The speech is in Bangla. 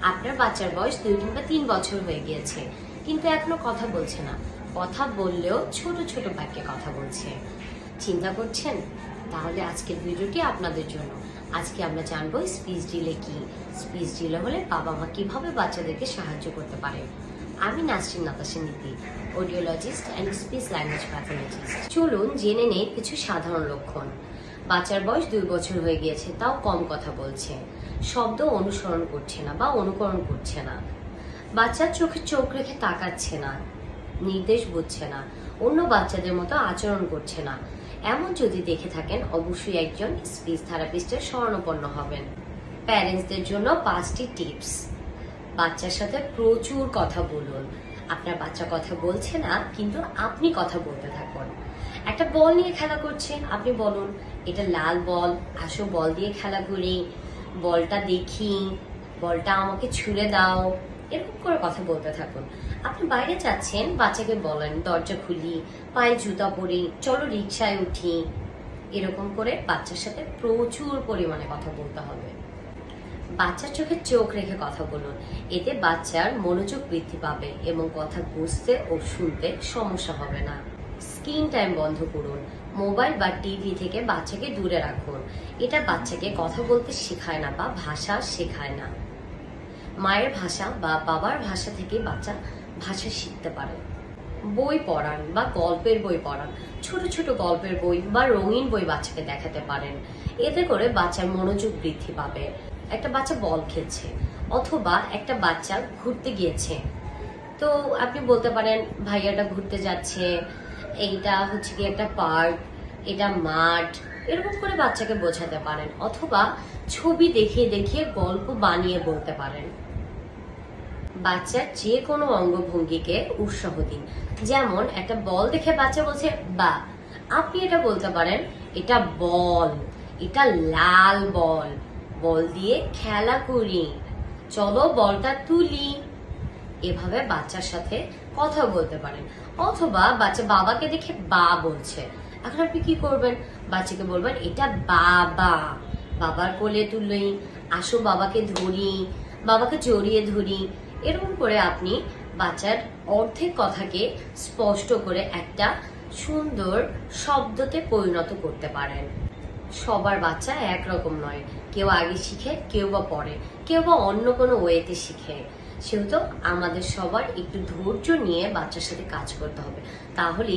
আপনার বাচ্চার বয়স 2 কিংবা 3 বছর হয়ে গিয়েছে, কিন্তু এখনো কথা বলছে না। কথা বললেও ছোট ছোট বাক্যে কথা বলছে। চিন্তা করছেন? তাহলে আজকের ভিডিওটি আপনাদের জন্য। আজকে আমরা জানবো স্পিচ ডিলে কি। স্পিচ ডিলে হলে বাবা মা কিভাবে বাচ্চাদেরকে সাহায্য করতে পারে। আমি নাসরিন নাতাশা নীতি, audiologist and speech language pathologist. চলুন জেনে নেই কিছু সাধারণ লক্ষণ। বাচ্চার বয়স 2 বছর হয়ে গিয়েছে, তাও কম কথা বলছে। শব্দ অনুসরণ করছে না বা অনুকরণ করছে না। বাচ্চার চোখে চোখ রেখে তাকাচ্ছে না, নির্দেশ বুঝছে না, অন্য বাচ্চাদের মতো আচরণ করছে না। এমন যদি দেখে থাকেন, অবশ্যই একজন স্পিচ থেরাপিস্টের শরণাপন্ন হবেন। প্যারেন্টসদের জন্য 5টি টিপস। বাচ্চার সাথে প্রচুর কথা বলুন। আপনার বাচ্চা কথা বলছে না, কিন্তু আপনি কথা বলতে থাকুন। একটা বল নিয়ে খেলা করছে, আপনি বলুন, এটা লাল বল, আসো বল দিয়ে খেলা করি, বলটা দেখি, বলটা আমাকে ছুঁড়ে দাও। এরকম করে কথা বলতে থাকুন। আপনি বাইরে যাচ্ছেন, বাচ্চাকে বলেন, দরজা খুলি, পায়ে জুতা পরি, চলো রিক্সায় উঠি। এরকম করে বাচ্চার সাথে প্রচুর পরিমাণে কথা বলতে হবে। বাচ্চার চোখে চোখ রেখে কথা বলুন। এতে বাচ্চার মনোযোগ বৃদ্ধি পাবে এবং কথা বুঝতে ও শুনতে সমস্যা হবে না। স্ক্রিন টাইম বন্ধ করুন। মোবাইল বা টিভি থেকে বাচ্চাকে দূরে রাখুন। এটা বাচ্চাকে কথা বলতে শেখায় না বা ভাষা শেখায় না। মায়ের ভাষা বা বাবার ভাষা থেকে বাচ্চা ভাষা শিখতে পারে। বই পড়ান বা গল্পের বই পড়ান। ছোট ছোট গল্পের বই বা রঙিন বই বাচ্চাকে দেখাতে পারেন। এতে করে বাচ্চার মনোযোগ বৃদ্ধি পাবে। একটা বাচ্চা বল খেলছে অথবা একটা বাচ্চা ঘুরতে গিয়েছে, তো আপনি বলতে পারেন, ভাইয়াটা ঘুরতে যাচ্ছে, এইটা হচ্ছে কি একটা পার্ক, এটা মাঠ। এরকম করে বাচ্চাকে বোঝাতে পারেন, অথবা ছবি দেখিয়ে দেখিয়ে গল্প বানিয়ে বলতে পারেন। বাচ্চার যে কোনো অঙ্গভঙ্গিকে উৎসাহ দিন। যেমন একটা বল দেখে বাচ্চা বলছে বা, আপনি এটা বলতে পারেন, এটা বল, এটা লাল বল, বল দিয়ে খেলা করি, চলো বলটা তুলি। এভাবে বাচ্চার সাথে কথা বলতে পারেন। অথবা বাচ্চা বাবাকে দেখে বা বলছে, এখন আপনি কি করবেন? বাচ্চাকে বলবেন, এটা বাবা, বাবার কোলে তুলি, আসো বাবাকে ধরি, বাবাকে জড়িয়ে ধরি। এরকম করে আপনি বাচ্চার অর্ধেক কথাকে স্পষ্ট করে একটা সুন্দর শব্দতে পরিণত করতে পারেন। সবার বাচ্চা একরকম নয়, কেউ আগে শিখে, কেউ বা পরে, কেউ বা অন্য কোনো ওয়েতে শিখে। সেহেতু আমাদের সবার একটু ধৈর্য নিয়ে বাচ্চার সাথে কাজ করতে হবে, তাহলে